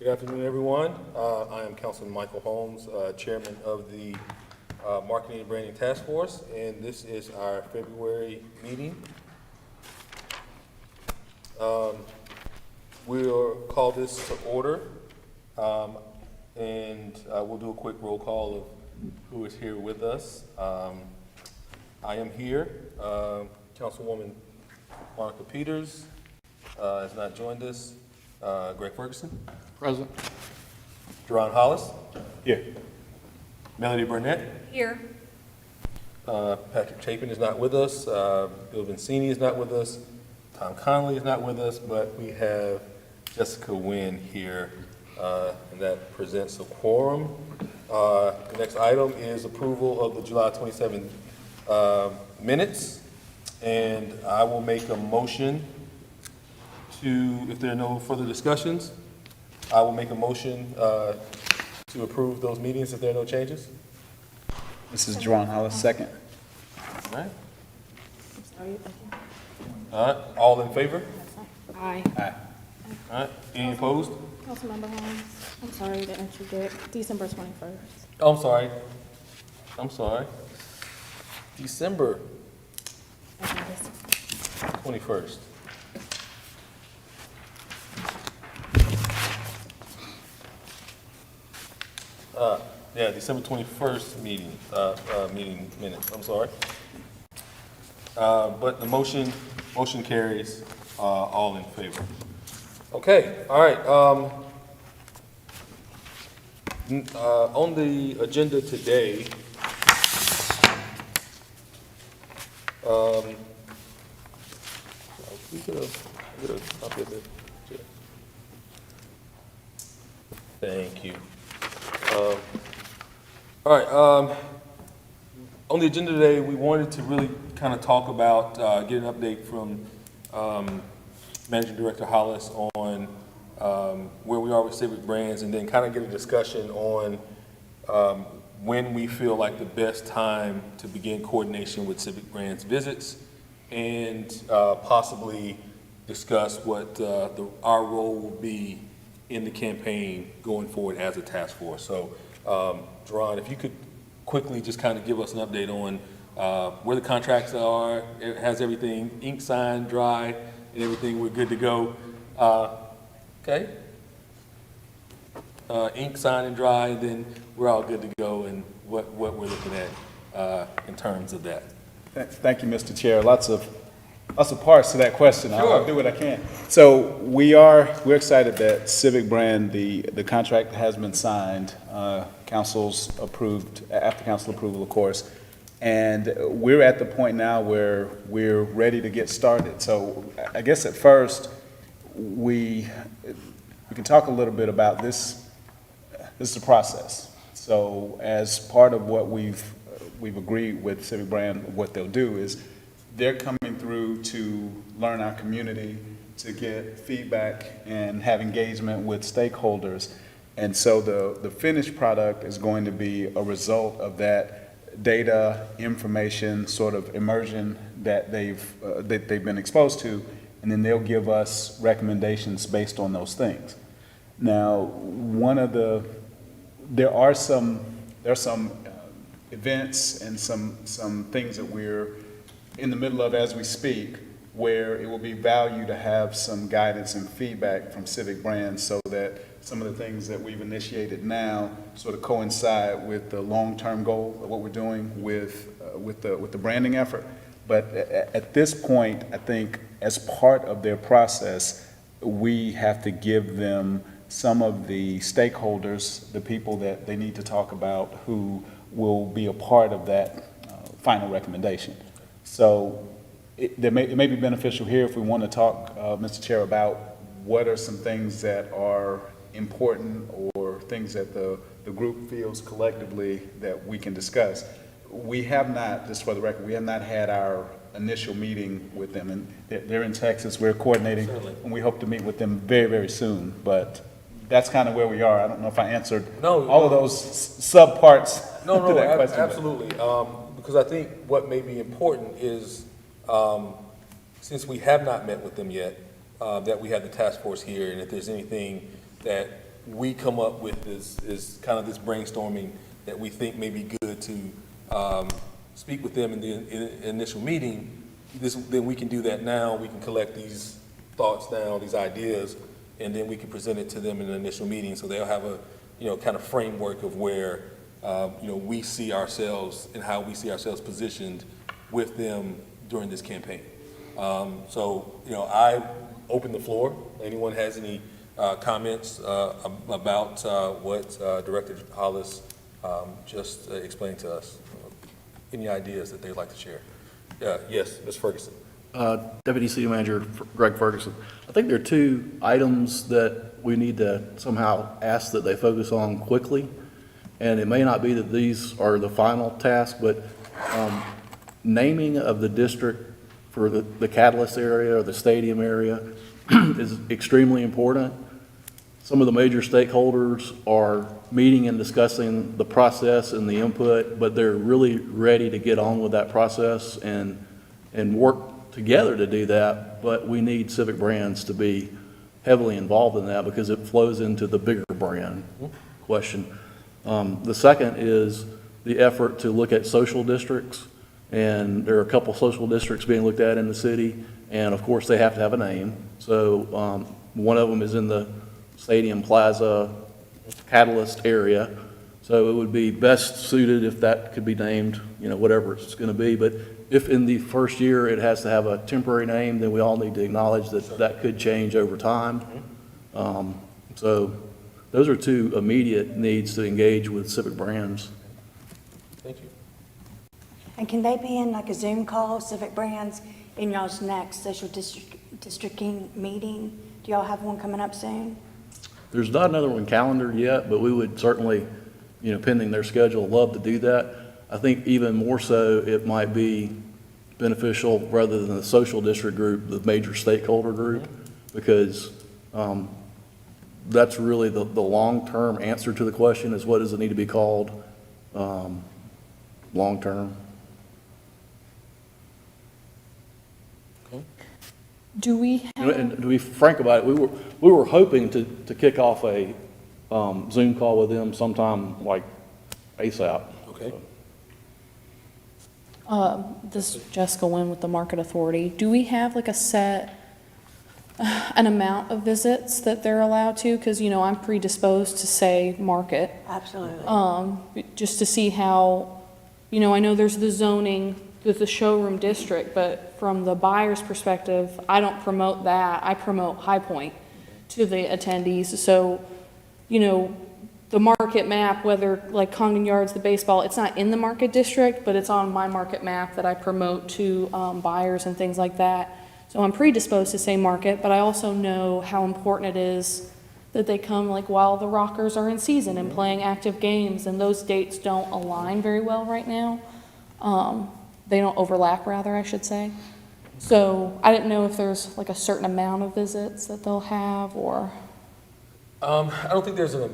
Good afternoon, everyone. I am Councilman Michael Holmes, Chairman of the Marketing and Branding Task Force, and this is our February meeting. We'll call this to order, and we'll do a quick roll call of who is here with us. I am here. Councilwoman Monica Peters has not joined us. Greg Ferguson. Present. Jerron Hollis. Here. Melody Burnett. Here. Patrick Chapin is not with us. Bill Vincini is not with us. Tom Connolly is not with us, but we have Jessica Wynn here, and that presents a quorum. The next item is approval of the July 27 minutes, and I will make a motion to, if there are no further discussions, I will make a motion to approve those meetings if there are no changes. This is Jerron Hollis, second. All right. I'm sorry. All right. All in favor? Aye. Aye. All right. Any opposed? Councilmember Holmes, I'm sorry to interject. December 21st. Oh, I'm sorry. I'm sorry. December Okay, this- 21st. Yeah, December 21st meeting, meeting minutes, I'm sorry. But the motion carries, all in favor. Okay, all right, on the agenda today, we could have, copy of it. Thank you. All right, on the agenda today, we wanted to really kind of talk about, get an update from Managing Director Hollis on where we are with Civic Brands, and then kind of get a discussion on when we feel like the best time to begin coordination with Civic Brands visits, and possibly discuss what our role will be in the campaign going forward as a task force. So, Jerron, if you could quickly just kind of give us an update on where the contracts are, has everything ink signed, dry, and everything, we're good to go. Okay? Ink signed and dry, and then we're all good to go, and what we're looking at in terms of that. Thank you, Mr. Chair. Lots of parts to that question. Sure. I'll do what I can. So we're excited that Civic Brand, the contract has been signed, council's approved, after council approval, of course, and we're at the point now where we're ready to get started. So I guess at first, we can talk a little bit about this. This is a process. So as part of what we've agreed with Civic Brand, what they'll do is they're coming through to learn our community, to get feedback and have engagement with stakeholders. And so the finished product is going to be a result of that data, information, sort of immersion that they've been exposed to, and then they'll give us recommendations based on those things. Now, there are some events and some things that we're in the middle of as we speak, where it will be value to have some guidance and feedback from Civic Brands, so that some of the things that we've initiated now sort of coincide with the long-term goal of what we're doing with the branding effort. But at this point, I think as part of their process, we have to give them some of the stakeholders, the people that they need to talk about, who will be a part of that final recommendation. So it may be beneficial here if we want to talk, Mr. Chair, about what are some things that are important or things that the group feels collectively that we can discuss. We have not, just for the record, we have not had our initial meeting with them, and they're in Texas. We're coordinating, and we hope to meet with them very, very soon. But that's kind of where we are. I don't know if I answered all of those sub-parts to that question. Absolutely. Because I think what may be important is, since we have not met with them yet, that we have the task force here, and if there's anything that we come up with is kind of this brainstorming that we think may be good to speak with them in the initial meeting. Then we can do that now. We can collect these thoughts down, these ideas, and then we can present it to them in the initial meeting. So they'll have a, kind of framework of where, we see ourselves and how we see ourselves positioned with them during this campaign. I open the floor. Anyone has any comments about what Director Hollis just explained to us? Any ideas that they'd like to share? Yes, Ms. Ferguson. Deputy City Manager Greg Ferguson. I think there are two items that we need to somehow ask that they focus on quickly. And it may not be that these are the final task, but naming of the district for the Catalyst area or the stadium area is extremely important. Some of the major stakeholders are meeting and discussing the process and the input, but they're really ready to get on with that process and work together to do that. But we need Civic Brands to be heavily involved in that because it flows into the bigger brand question. The second is the effort to look at social districts, and there are a couple social districts being looked at in the city, and of course they have to have a name. So one of them is in the Stadium Plaza Catalyst area, so it would be best suited if that could be named, whatever it's going to be. But if in the first year it has to have a temporary name, then we all need to acknowledge that that could change over time. So those are two immediate needs to engage with Civic Brands. Thank you. And can they be in like a Zoom call, Civic Brands, in y'all's next social districting meeting? Do y'all have one coming up soon? There's not another one calendared yet, but we would certainly, pending their schedule, love to do that. I think even more so, it might be beneficial rather than the social district group, the major stakeholder group, because that's really the long-term answer to the question is what does it need to be called long-term. Do we have? And to be frank about it, we were hoping to kick off a Zoom call with them sometime like ASAP. Okay. This is Jessica Wynn with the Market Authority. Do we have like an amount of visits that they're allowed to? Because, I'm predisposed to say market. Absolutely. Just to see how, I know there's the zoning, there's the showroom district, but from the buyer's perspective, I don't promote that. I promote High Point to the attendees. So, the market map, whether like Congdon Yards, the baseball, it's not in the market district, but it's on my market map that I promote to buyers and things like that. So I'm predisposed to say market, but I also know how important it is that they come like while the Rockers are in season and playing active games, and those dates don't align very well right now. They don't overlap, rather, I should say. So I didn't know if there's like a certain amount of visits that they'll have, or. I don't think there's a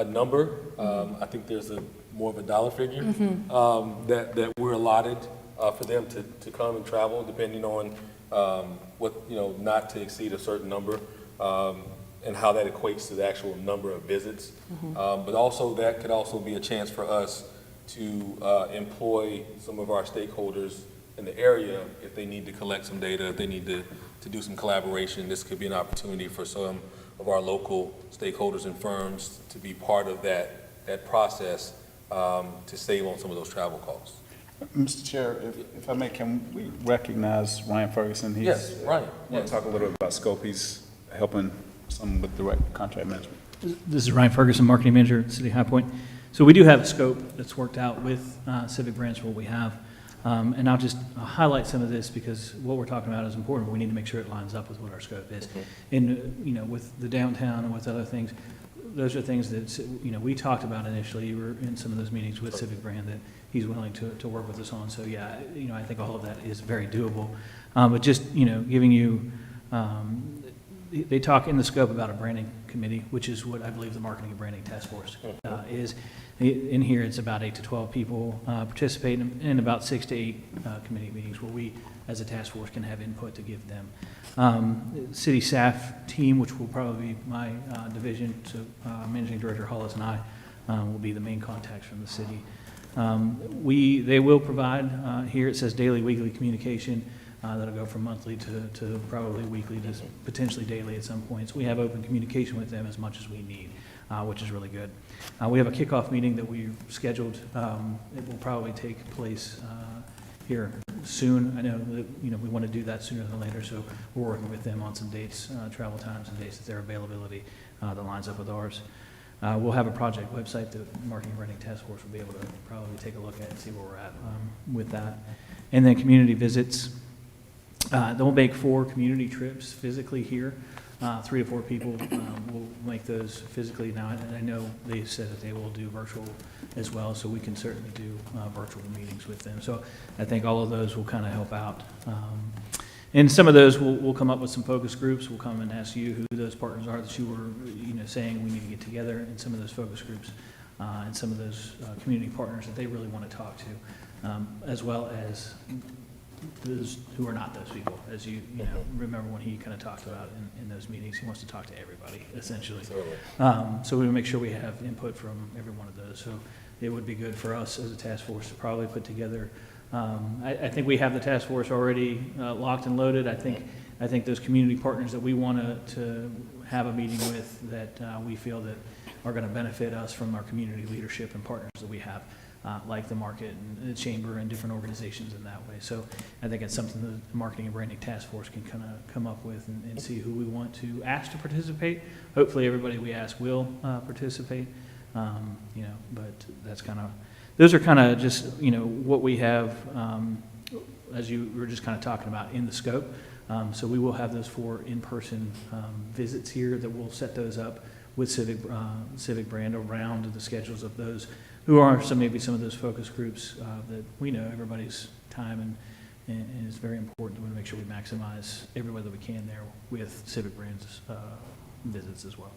number. I think there's more of a dollar figure that we're allotted for them to come and travel, depending on what, not to exceed a certain number, and how that equates to the actual number of visits. But also that could also be a chance for us to employ some of our stakeholders in the area if they need to collect some data, if they need to do some collaboration. This could be an opportunity for some of our local stakeholders and firms to be part of that process to save on some of those travel costs. Mr. Chair, if I may, can we recognize Ryan Ferguson? Yes, Ryan. I want to talk a little bit about scope. He's helping some with direct contract management. This is Ryan Ferguson, Marketing Manager at City High Point. So we do have a scope that's worked out with Civic Brands for what we have. And I'll just highlight some of this because what we're talking about is important, but we need to make sure it lines up with what our scope is. And, with the downtown and with other things, those are things that, we talked about initially. We were in some of those meetings with Civic Brand that he's willing to work with us on. So, yeah, I think all of that is very doable. But just, giving you, they talk in the scope about a branding committee, which is what I believe the Marketing and Branding Task Force is. In here, it's about 8 to 12 people participate in about 6 to 8 committee meetings where we as a task force, can have input to give them. City staff team, which will probably be my division, so Managing Director Hollis and I will be the main contacts from the city. They will provide, here it says daily, weekly communication, that'll go from monthly to probably weekly to potentially daily at some points. We have open communication with them as much as we need, which is really good. We have a kickoff meeting that we've scheduled. It will probably take place here soon. I know that, we want to do that sooner than later, so we're working with them on some dates, travel times and dates that their availability that lines up with ours. We'll have a project website that Marketing and Branding Task Force will be able to probably take a look at and see where we're at with that. And then community visits. They'll make 4 community trips physically here. 3 to 4 people will make those physically now. And I know they said that they will do virtual as well, so we can certainly do virtual meetings with them. So I think all of those will kind of help out. And some of those we'll come up with some focus groups. We'll come and ask you who those partners are that you were saying we need to get together, and some of those focus groups and some of those community partners that they really want to talk to, as well as those who are not those people. As you remember when he kind of talked about in those meetings, he wants to talk to everybody essentially. So we will make sure we have input from every one of those. So it would be good for us as a task force to probably put together. I think we have the task force already locked and loaded. I think those community partners that we want to have a meeting with that we feel that are going to benefit us from our community leadership and partners that we have, like the market and the chamber and different organizations in that way. So I think it's something that the Marketing and Branding Task Force can kind of come up with and see who we want to ask to participate. Hopefully everybody we ask will participate, but that's kind of, those are kind of just, what we have, as you were just kind of talking about in the scope. So we will have those 4 in-person visits here that we'll set those up with Civic Brand around the schedules of those who are maybe some of those focus groups that we know everybody's time and it's very important. We want to make sure we maximize every way that we can there with Civic Brand's visits as well.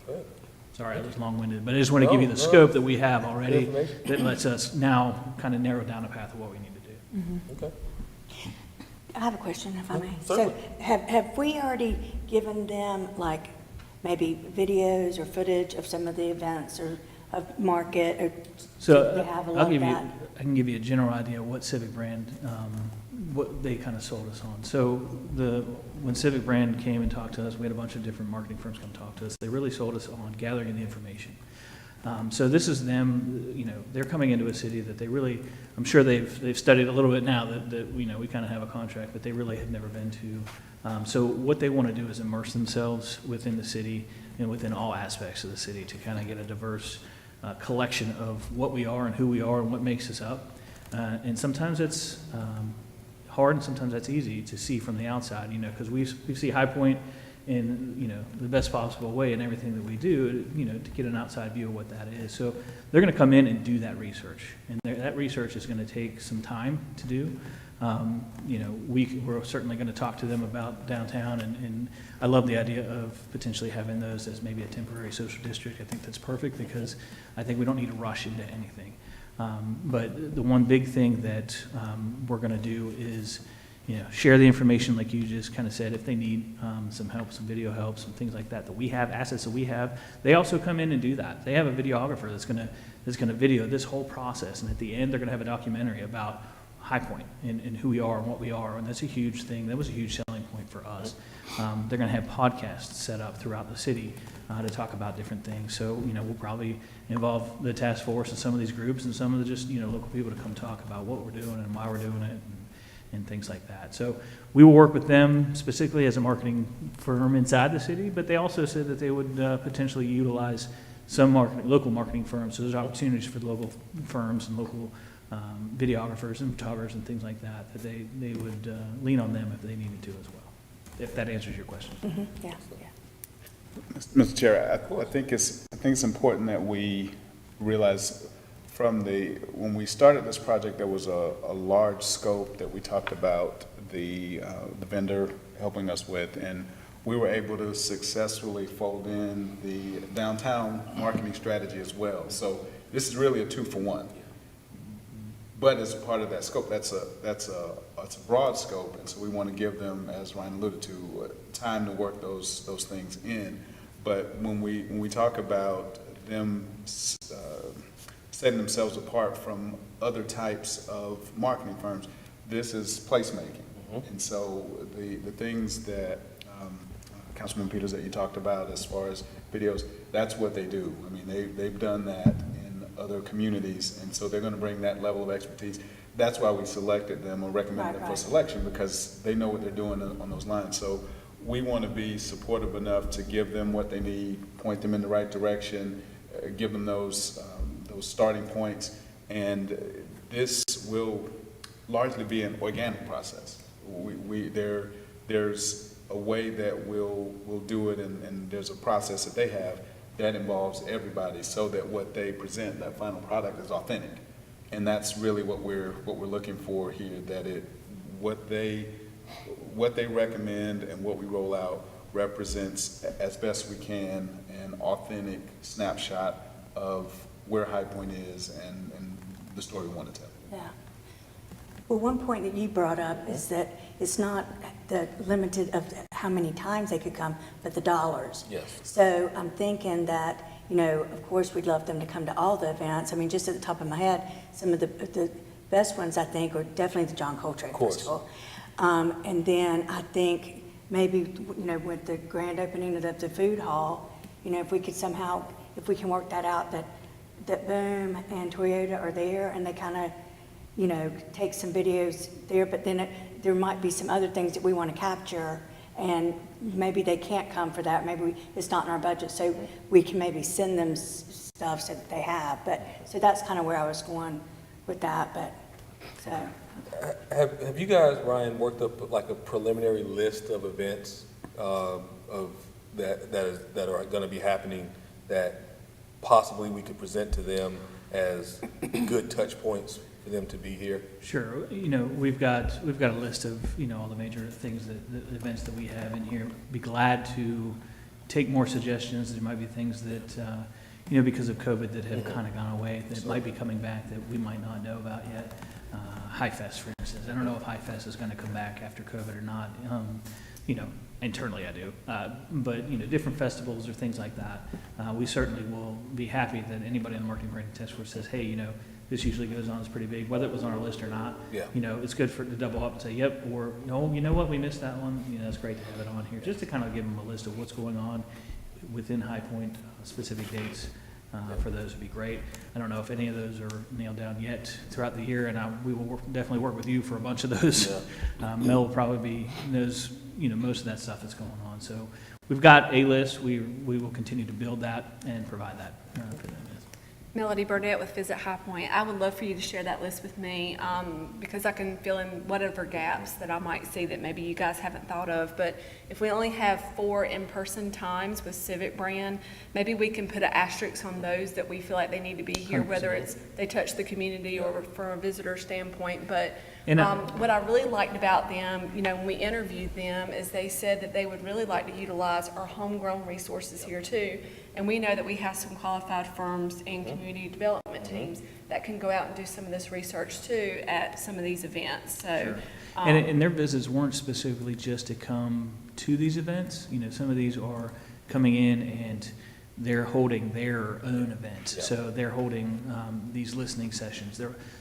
So. Sorry, I was long-winded, but I just want to give you the scope that we have already that lets us now kind of narrow down a path of what we need to do. Mm-hmm. Okay. I have a question, if I may. Certainly. So have we already given them, like, maybe videos or footage of some of the events or of market, or So do we have a I'll lot give of you, that? I can give you a general idea of what Civic Brand, what they kind of sold us on. So when Civic Brand came and talked to us, we had a bunch of different marketing firms come talk to us. They really sold us on gathering the information. So this is them, they're coming into a city that they really, I'm sure they've studied a little bit now that we kind of have a contract, but they really have never been to. So what they want to do is immerse themselves within the city and within all aspects of the city to kind of get a diverse collection of what we are and who we are and what makes us up. And sometimes it's hard and sometimes that's easy to see from the outside, because we see High Point in, the best possible way in everything that we do, to get an outside view of what that is. So they're going to come in and do that research. And that research is going to take some time to do. We're certainly going to talk to them about downtown, and I love the idea of potentially having those as maybe a temporary social district. I think that's perfect because I think we don't need to rush into anything. But the one big thing that we're going to do is, share the information like you just kind of said. If they need some help, some video help, some things like that we have, assets that we have, they also come in and do that. They have a videographer that's going to video this whole process, and at the end they're going to have a documentary about High Point and who we are and what we are, and that's a huge thing. That was a huge selling point for us. They're going to have podcasts set up throughout the city to talk about different things. So, we'll probably involve the task force and some of these groups and some of the just, local people to come talk about what we're doing and why we're doing it and things like that. So we will work with them specifically as a marketing firm inside the city, but they also said that they would potentially utilize some local marketing firms. So there's opportunities for the local firms and local videographers and photographers and things like that they would lean on them if they needed to as well, if that answers your question. Mm-hmm. Yeah. Mr. Chair, I think it's important that we realize when we started this project, there was a large scope that we talked about the vendor helping us with, and we were able to successfully fold in the downtown marketing strategy as well. So this is really a 2-for-1. But as part of that scope, that's a broad scope, and so we want to give them, as Ryan alluded to, time to work those things in. But when we talk about them setting themselves apart from other types of marketing firms, this is placemaking. And so the things that Councilman Peters that you talked about as far as videos, that's what they do. I mean, they've done that in other communities, and so they're going to bring that level of expertise. That's why we selected them or recommended them for selection, because they know what they're doing on those lines. So we want to be supportive enough to give them what they need, point them in the right direction, give them those starting points, and this will largely be an organic process. There's a way that we'll do it, and there's a process that they have that involves everybody, so that what they present, that final product, is authentic. And that's really what we're looking for here, that what they recommend and what we roll out represents as best we can an authentic snapshot of where High Point is and the story we want to tell. Yeah. Well, one point that you brought up is that it's not the limited of how many times they could come, but the dollars. Yes. So I'm thinking that, of course, we'd love them to come to all the events. I mean, just at the top of my head, some of the best ones, I think, are definitely the John Coltrane Festival. And then I think maybe, with the grand opening of the food hall, if we could somehow, if we can work that out, that Boom and Toyota are there, and they kind of, take some videos there, but then there might be some other things that we want to capture, and maybe they can't come for that. Maybe it's not in our budget, so we can maybe send them stuff so that they have. But so that's kind of where I was going with that. But so Have you guys, Ryan, worked up like a preliminary list of events that are going to be happening that possibly we could present to them as good touch points for them to be here? Sure. We've got a list of, all the major things the events that we have in here. Be glad to take more suggestions. There might be things that, because of COVID that have kind of gone away, that might be coming back that we might not know about yet. High Fest, for instance. I don't know if High Fest is going to come back after COVID or not. Internally I do. But, different festivals or things like that. We certainly will be happy that anybody on the Marketing Branding Task Force says, hey, this usually goes on, it's pretty big, whether it was on our list or not. Yeah. It's good to double up and say, yep, or no, you know what, we missed that one. It's great to have it on here, just to kind of give them a list of what's going on within High Point, specific dates. For those would be great. I don't know if any of those are nailed down yet throughout the year, and we will definitely work with you for a bunch of those. Yeah. Mel will probably knows most of that stuff that's going on. So we've got a list. We will continue to build that and provide that for them. Melody Burnett with Visit High Point. I would love for you to share that list with me because I can fill in whatever gaps that I might see that maybe you guys haven't thought of. But if we only have 4 in-person times with Civic Brand, maybe we can put an asterisk on those that we feel like they need to be here, 100%. Whether it's they touch the community or from a visitor standpoint. But what I really liked about them, when we interviewed them, is they said that they would really like to utilize our homegrown resources here too. And we know that we have some qualified firms and community development teams that can go out and do some of this research too at some of these events. So, sure. And their visits weren't specifically just to come to these events. Some of these are coming in and they're holding their own events. Yeah. So they're holding these listening sessions.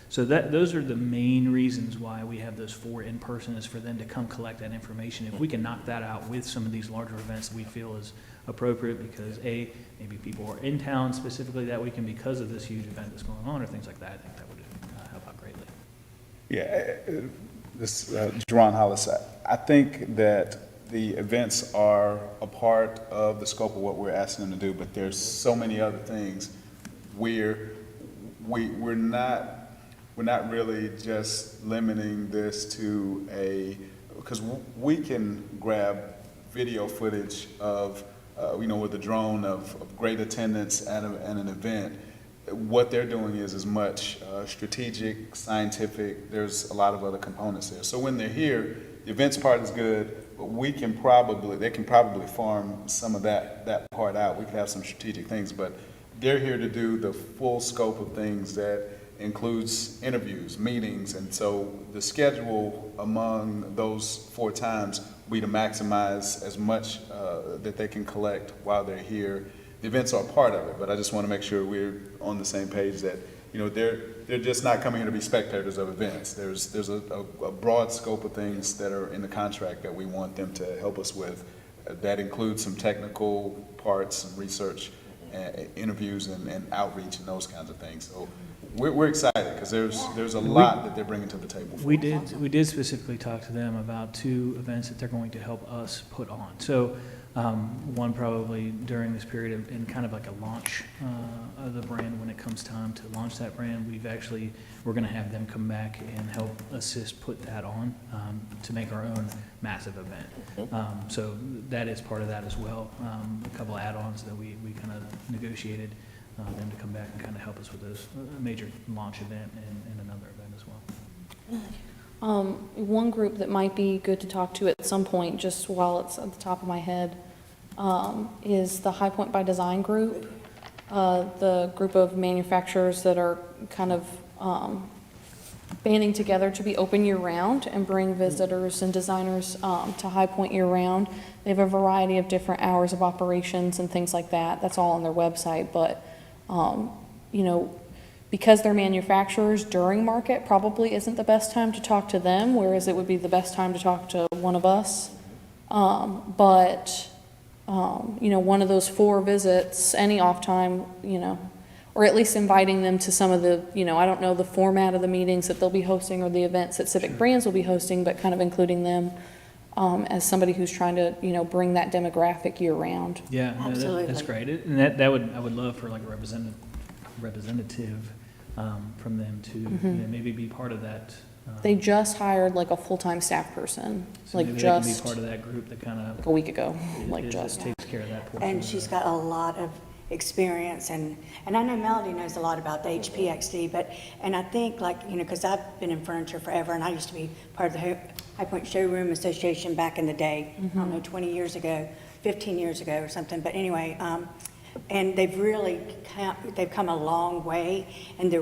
Those are the main reasons why we have those 4 in person, is for them to come collect that information. If we can knock that out with some of these larger events that we feel is appropriate, because maybe people are in town specifically that weekend because of this huge event that's going on or things like that, I think that would help out greatly. Yeah, this Jerron Hollis, I think that the events are a part of the scope of what we're asking them to do, but there's so many other things we're not really just limiting this to because we can grab video footage of with the drone of great attendance at an event. What they're doing is as much strategic, scientific. There's a lot of other components there. So when they're here, the events part is good, but they can probably farm some of that part out. We could have some strategic things, but they're here to do the full scope of things that includes interviews, meetings, and so the schedule among those 4 times will be to maximize as much that they can collect while they're here. The events are a part of it, but I just want to make sure we're on the same page that, you know, they're just not coming here to be spectators of events. There's a broad scope of things that are in the contract that we want them to help us with. That includes some technical parts, some research, interviews, and outreach, and those kinds of things. So we're excited because there's a lot that they're bringing to the table. We did specifically talk to them about 2 events that they're going to help us put on. So one probably during this period and kind of like a launch of the brand. When it comes time to launch that brand, we're going to have them come back and help assist put that on to make our own massive event. So that is part of that as well. A couple of add-ons that we kind of negotiated them to come back and kind of help us with those major launch event and another event as well. One group that might be good to talk to at some point, just while it's at the top of my head, is the High Point by Design group. The group of manufacturers that are kind of banding together to be open year-round and bring visitors and designers to High Point year-round. They have a variety of different hours of operations and things like that. That's all on their website, but, you know, because they're manufacturers during market probably isn't the best time to talk to them, whereas it would be the best time to talk to one of us. You know, one of those 4 visits, any off time, you know, or at least inviting them to some of the, you know, I don't know the format of the meetings that they'll be hosting or the events that Civic Brands will be hosting, but kind of including them as somebody who's trying to, you know, bring that demographic year round. Yeah, no, Absolutely. that's great. And I would love for like a representative from them to you know, maybe be part of that. They just hired like a full-time staff person, So like maybe they can just be part of that group that kind of a week ago, like just. takes care of that portion. And she's got a lot of experience, and I know Melody knows a lot about the HPXD, and I think, like, you know, because I've been in furniture forever, and I used to be part of the High Point Showroom Association back in the day, I don't know, 20 years ago, 15 years ago or something, but anyway, and they've really they've come a long way, and they're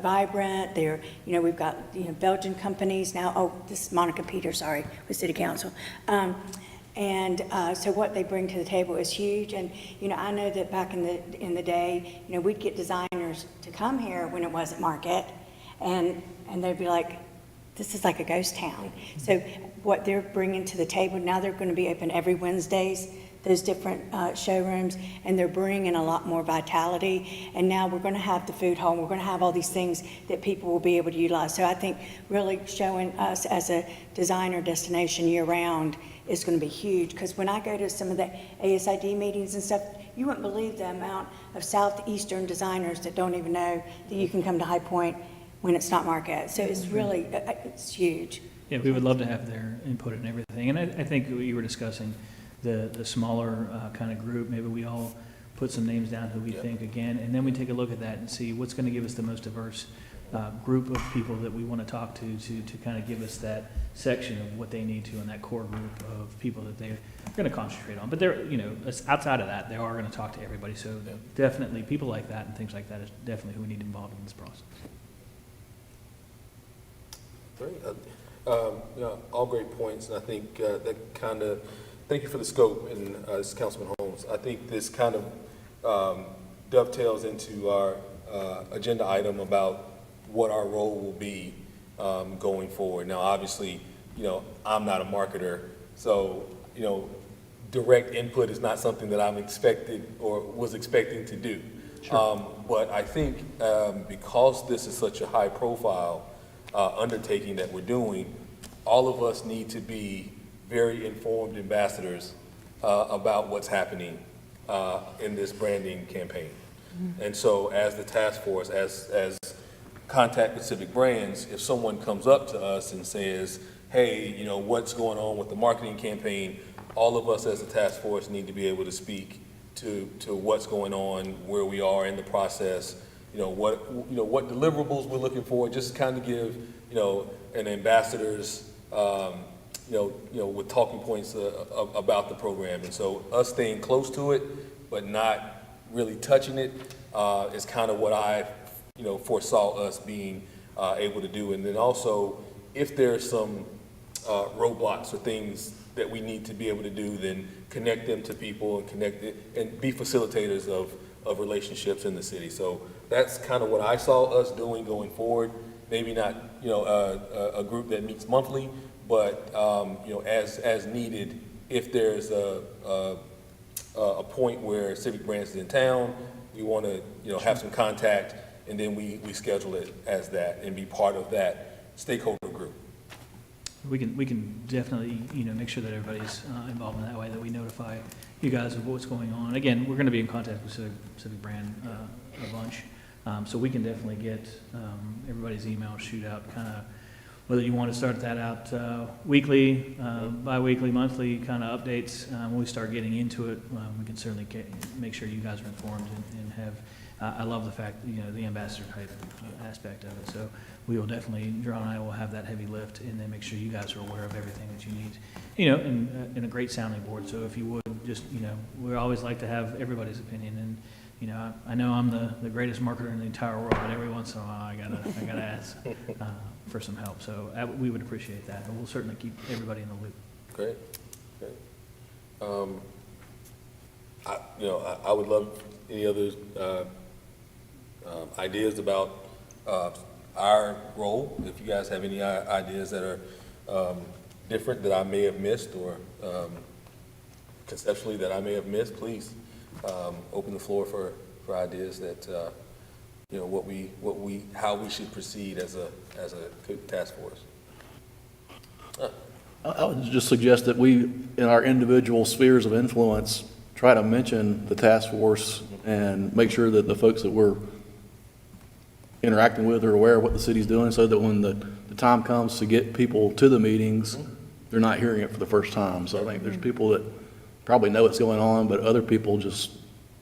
vibrant. They're, you know, we've got, you know, Belgian companies now. Oh, this is Monica Peters, sorry, with City Council. So what they bring to the table is huge. And, you know, I know that back in the day, you know, we'd get designers to come here when it wasn't market, and they'd be like, this is like a ghost town. So what they're bringing to the table, now they're going to be open every Wednesdays, those different showrooms, and they're bringing a lot more vitality. And now we're going to have the food hall, we're going to have all these things that people will be able to utilize. So I think really showing us as a designer destination year-round is going to be huge, because when I go to some of the ASID meetings and stuff, you wouldn't believe the amount of southeastern designers that don't even know that you can come to High Point when it's not market. So it's really, it's huge. Yeah, we would love to have their input and everything. And I think what you were discussing, the smaller kind of group, maybe we all put some names down who we think again, and then we take a look at that and see what's going to give us the most diverse group of people that we want to talk to kind of give us that section of what they need to in that core group of people that they're going to concentrate on. But they're, you know, outside of that, they are going to talk to everybody. So definitely people like that and things like that is definitely who we need involved in this process. Great. You know, all great points, and I think that kind of, thank you for the scope, and this is Councilman Holmes. I think this kind of dovetails into our agenda item about what our role will be going forward. Now, obviously, you know, I'm not a marketer, so, you know, direct input is not something that I'm expected or was expecting to do. Sure. But I think because this is such a high-profile undertaking that we're doing, all of us need to be very informed ambassadors about what's happening in this branding campaign. Mm-hmm. And so as the task force, as contact with Civic Brands, if someone comes up to us and says, hey, you know, what's going on with the marketing campaign, all of us as a task force need to be able to speak to what's going on, where we are in the process, what deliverables we're looking for, just kind of give, an ambassador's, with talking points about the program. And so us staying close to it, but not really touching it, is kind of what I foresaw us being able to do. And then also, if there's some roadblocks or things that we need to be able to do, then connect them to people and connect it and be facilitators of relationships in the city. So that's kind of what I saw us doing going forward. Maybe not, a group that meets monthly, but, as needed, if there's a point where Civic Branch is in town, we want to, have some contact, and then we schedule it as that and be part of that stakeholder group. We can definitely, make sure that everybody's involved in that way, that we notify you guys of what's going on. Again, we're going to be in contact with Civic Brand a bunch, so we can definitely get everybody's email shoot out, kind of whether you want to start that out weekly, bi-weekly, monthly kind of updates. When we start getting into it, we can certainly make sure you guys are informed and have. I love the fact, the ambassador type aspect of it. So we will definitely, John and I will have that heavy lift, and then make sure you guys are aware of everything that you need, in a great sounding board. So if you would just, we always like to have everybody's opinion. And, I know I'm the greatest marketer in the entire world, but every once in a while I gotta ask for some help. So we would appreciate that, and we'll certainly keep everybody in the loop. Great. I would love any other ideas about our role. If you guys have any ideas that are different that I may have missed, or conceptually that I may have missed, please open the floor for ideas that how we should proceed as a task force. I would just suggest that we, in our individual spheres of influence, try to mention the task force and make sure that the folks that we're interacting with are aware of what the city's doing, so that when the time comes to get people to the meetings, they're not hearing it for the first time. So I think there's people that probably know what's going on, but other people just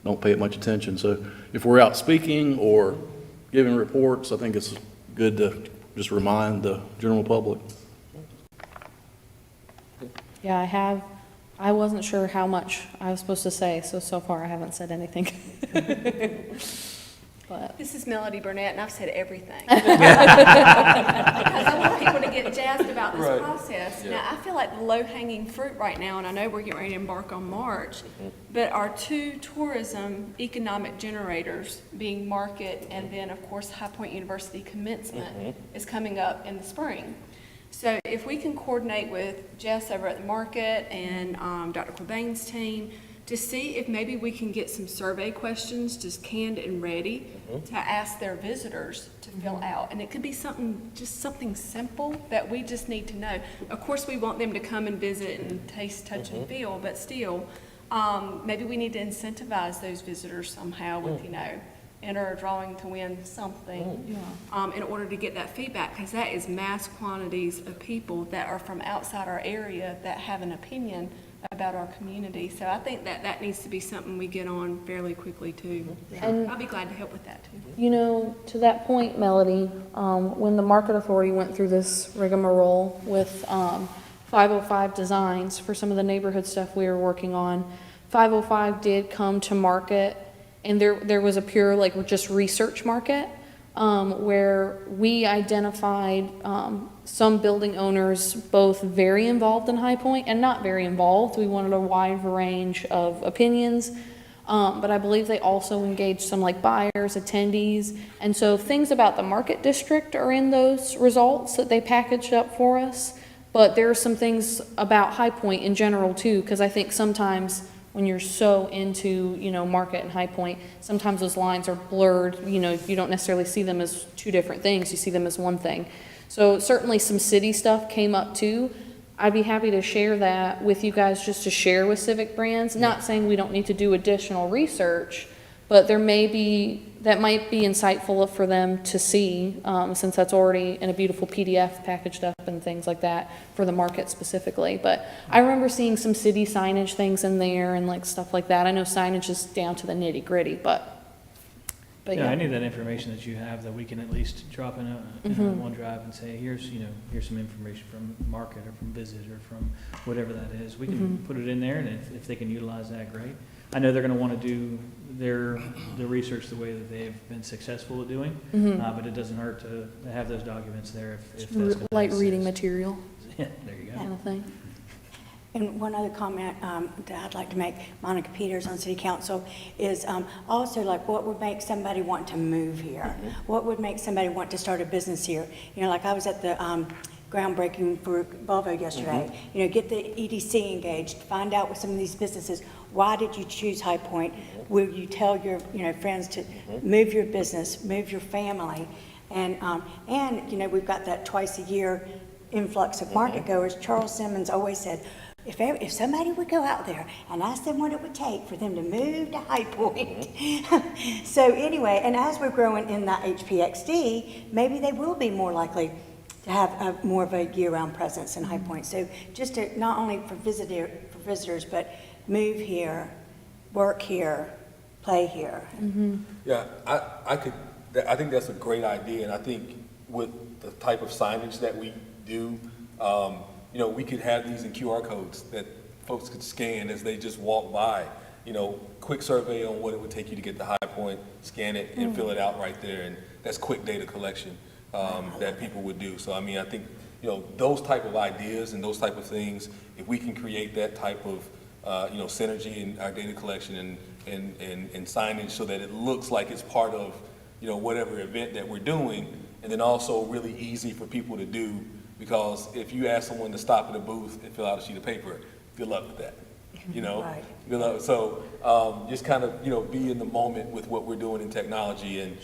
don't pay it much attention. So if we're out speaking or giving reports, I think it's good to just remind the general public. Yeah, I wasn't sure how much I was supposed to say, so far I haven't said anything. But This is Melody Burnett, and I've said everything. Because I want people to get jazzed about this Right. process. Yeah. Now, I feel like the low-hanging fruit right now, and I know we're getting ready to embark on March, but our two tourism economic generators, being Market and then, of course, High Point University commencement, is coming up in the spring. So if we can coordinate with Jess over at the Market and Dr. Cobain's team to see if maybe we can get some survey questions just canned and ready to ask their visitors to fill out. And it could be something simple that we just need to know. Of course, we want them to come and visit and taste, touch, and feel, but still, maybe we need to incentivize those visitors somehow with, enter a drawing to win something in order to get that feedback, because that is mass quantities of people that are from outside our area that have an opinion about our community. So I think that needs to be something we get on fairly quickly too. And- I'll be glad to help with that too. To that point, Melody, when the Market Authority went through this rigmarole with 505 designs for some of the neighborhood stuff we were working on, 505 did come to Market, and there was a pure, just research market, where we identified some building owners, both very involved in High Point and not very involved. We wanted a wide range of opinions, but I believe they also engaged some buyers, attendees, and so things about the Market District are in those results that they packaged up for us, but there are some things about High Point in general too, because I think sometimes when you're so into, Market and High Point, sometimes those lines are blurred. You don't necessarily see them as two different things. You see them as one thing. So certainly some city stuff came up too. I'd be happy to share that with you guys, just to share with Civic Brands. Not saying we don't need to do additional research, but that might be insightful for them to see, since that's already in a beautiful PDF packaged up and things like that for the Market specifically. But I remember seeing some city signage things in there and stuff like that. I know signage is down to the nitty gritty, but Yeah, I need that information that you have, that we can at least drop in a OneDrive and say, here's some information from Market or from Visit or from whatever that is. We can put it in there, and if they can utilize that, great. I know they're gonna wanna do the research the way that they've been successful at doing, but it doesn't hurt to have those documents there if that's what Like that reading says. material Yeah, there you go. kind of thing. And one other comment that I'd like to make, Monica Peters on City Council, is also like what would make somebody want to move here? What would make somebody want to start a business here? You know, like I was at the groundbreaking for Volvo yesterday. You know, get the EDC engaged, find out with some of these businesses, why did you choose High Point? Will you tell your, friends to move your business, move your family? And, we've got that twice a year influx of market goers. Charles Simmons always said, if somebody would go out there and ask them what it would take for them to move to High Point. So anyway, and as we're growing in that HPXD, maybe they will be more likely to have more of a year-round presence in High Point. So just to, not only for visitors, but move here, work here, play here. Yeah, I think that's a great idea, and I think with the type of signage that we do, we could have these in QR codes that folks could scan as they just walk by. Quick survey on what it would take you to get to High Point, scan it and fill it out right there, and that's quick data collection that people would do. So I mean, I think those type of ideas and those type of things, if we can create that type of synergy in our data collection and signage so that it looks like it's part of whatever event that we're doing, and then also really easy for people to do. Because if you ask someone to stop at a booth and fill out a sheet of paper, good luck with that, Right. Good luck. So just kind of, be in the moment with what we're doing in technology and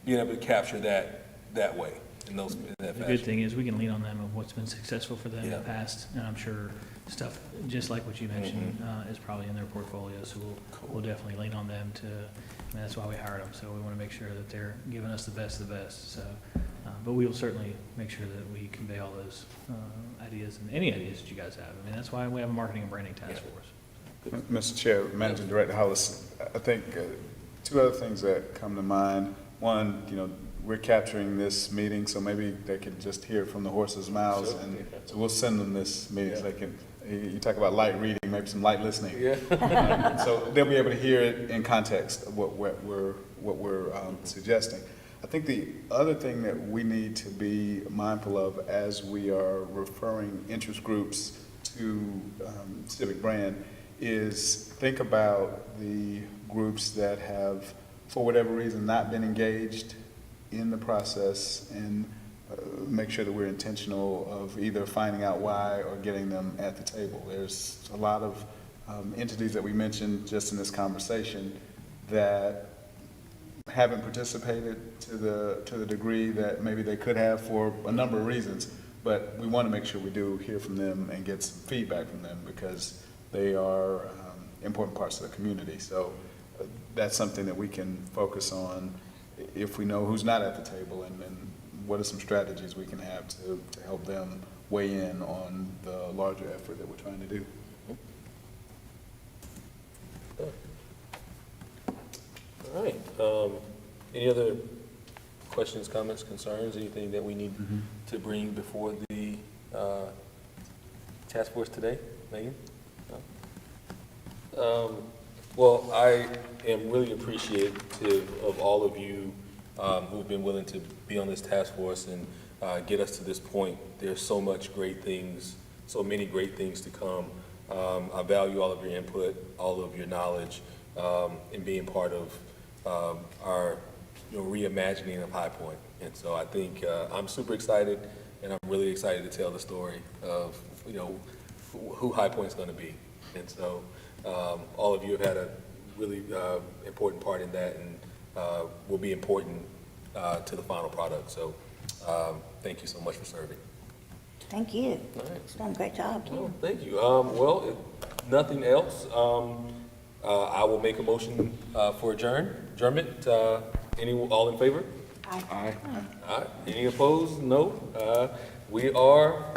being able to capture that way, in that The fashion. good thing is we can lean on them of what's been successful for them in the Yeah. past, and I'm sure stuff, just like what you mentioned, is probably in their portfolio, so we'll definitely lean on them to, that's why we hired them, so we want to make sure that they're giving us the best of the best, so, but we will certainly make sure that we convey all those ideas, and any ideas that you guys have. I mean, that's why we have a marketing and branding task force. Mr. Chair, Managing Director Hollis, I think two other things that come to mind. One, we're capturing this meeting, so maybe they can just hear it from the horse's mouths, and so we'll send them this meeting so they can. You talk about light reading, maybe some light listening. Yeah. So they'll be able to hear it in context of what we're suggesting. I think the other thing that we need to be mindful of as we are referring interest groups to Civic Brand is think about the groups that have, for whatever reason, not been engaged in the process, and make sure that we're intentional of either finding out why or getting them at the table. There's a lot of entities that we mentioned just in this conversation that haven't participated to the degree that maybe they could have for a number of reasons, but we want to make sure we do hear from them and get some feedback from them because they are important parts of the community. So that's something that we can focus on if we know who's not at the table, and what are some strategies we can have to help them weigh in on the larger effort that we're trying to do. All right. Any other questions, comments, concerns, anything that we need to bring before the task force today? Megan? No? Well, I am really appreciative of all of you who've been willing to be on this task force and get us to this point. There's so much great things, so many great things to come. I value all of your input, all of your knowledge, and being part of our reimagining of High Point. And so I think I'm super excited, and I'm really excited to tell the story of who High Point's going to be. And so all of you have had a really important part in that, and will be important to the final product. So thank you so much for serving. Thank you. All right. You've done a great job, too. Well, thank you. Well, if nothing else, I will make a motion for adjournment. All in favor? Aye. Aye. All right. Any opposed? No. We are